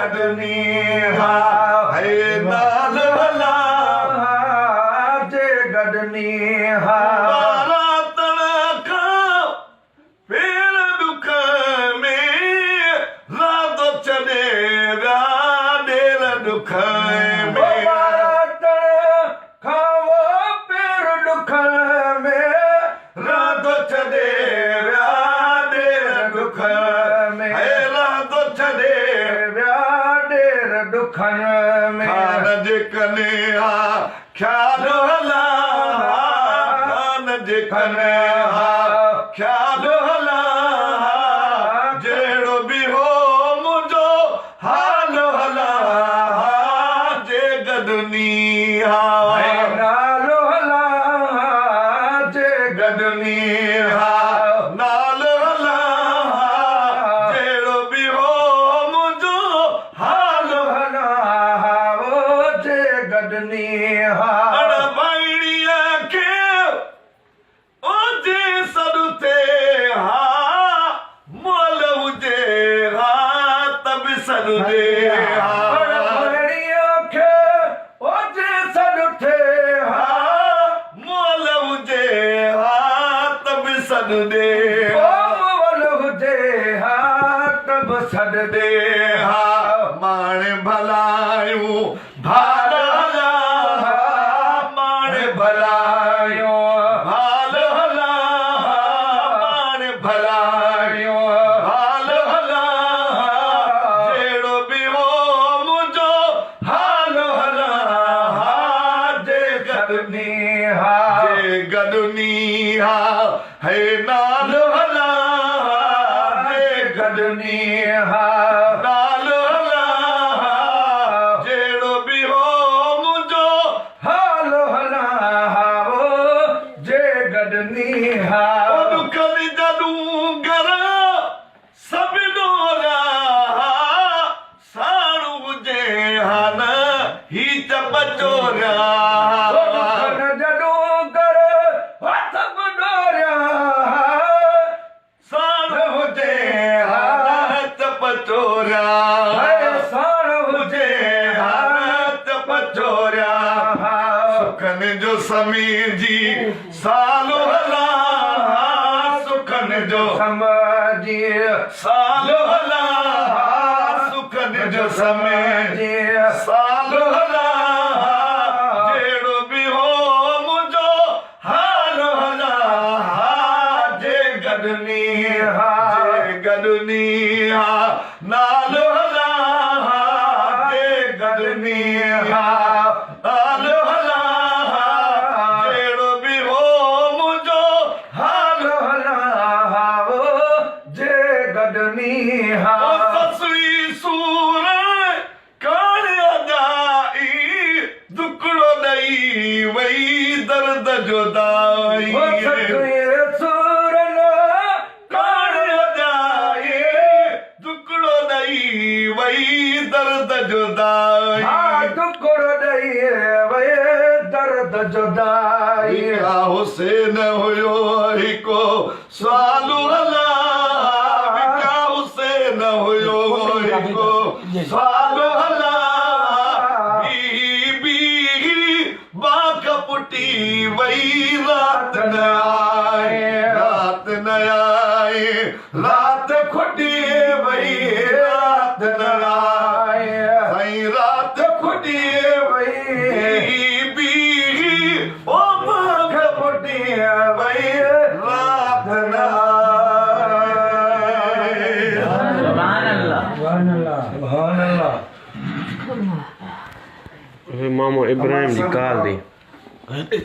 गॾनी हा है नाल हला जे गॾनी हा बारातण खां फेर दुख में रात छॾे विया ॾेर दुख में बारातण खां पेर दुख में रात छॾे विया ॾेर दुख में है रात छॾे विया ॾेर दुखनि में खान जे कने हा ख्याल हला खान जे कने हा ख्याल हला जहिड़ो बि हो मुंहिंजो हाल हला जे गॾनी हा नालो हला जे गॾनी हा नाल हला जहिड़ो बि हो मुंहिंजो हाल हला जे गॾनी हा अण भाईड़ीअ खे हुजे सॾ ते हा मोल हुजे हा त बि सॾ ॾे हा मोल हुजे हा त बि सॾ ॾे छॾे हा माणे भलायूं भाल हला माणे भलायूं भाल हला माणे भलायूं भाल हला जहिड़ो बि हो मुंहिंजो हाल हला जे गॾनी जे गॾनी हा है नाल हला जे गॾनी नाल हला जहिड़ो बि हो मुंहिंजो दुखनि जॾूं घर सभु ॾोरा साणु हुजे हा न ही त बचोरिया साणु हुजे हा न त पचोरिया हुजे हा न त पचोरिया सुखनि जो समीर जी साल हला सुखनि जो साल हला सुखनि जो समय साल हला जहिड़ो बि हो मुंहिंजो हाल हला जे गॾनी जे गॾनी हा नाल हला जे गॾनी नाल हला जहिड़ो बि हो मुंहिंजो हाल तस्वीर सूर काणे अजाई दुकड़ो ॾई वई दर्द जुदाई काणे अजाई दुकड़ो ॾई वई दर्द जुदाई या हुसैन हुयो हिको सालू हला विका हुसैन हुयो हिको सालू हला बी बाक पुटी वई रात न आए रात खुटी वई रात न आए साईं रात खुटी वई मामो इब्राहिम जी काल दी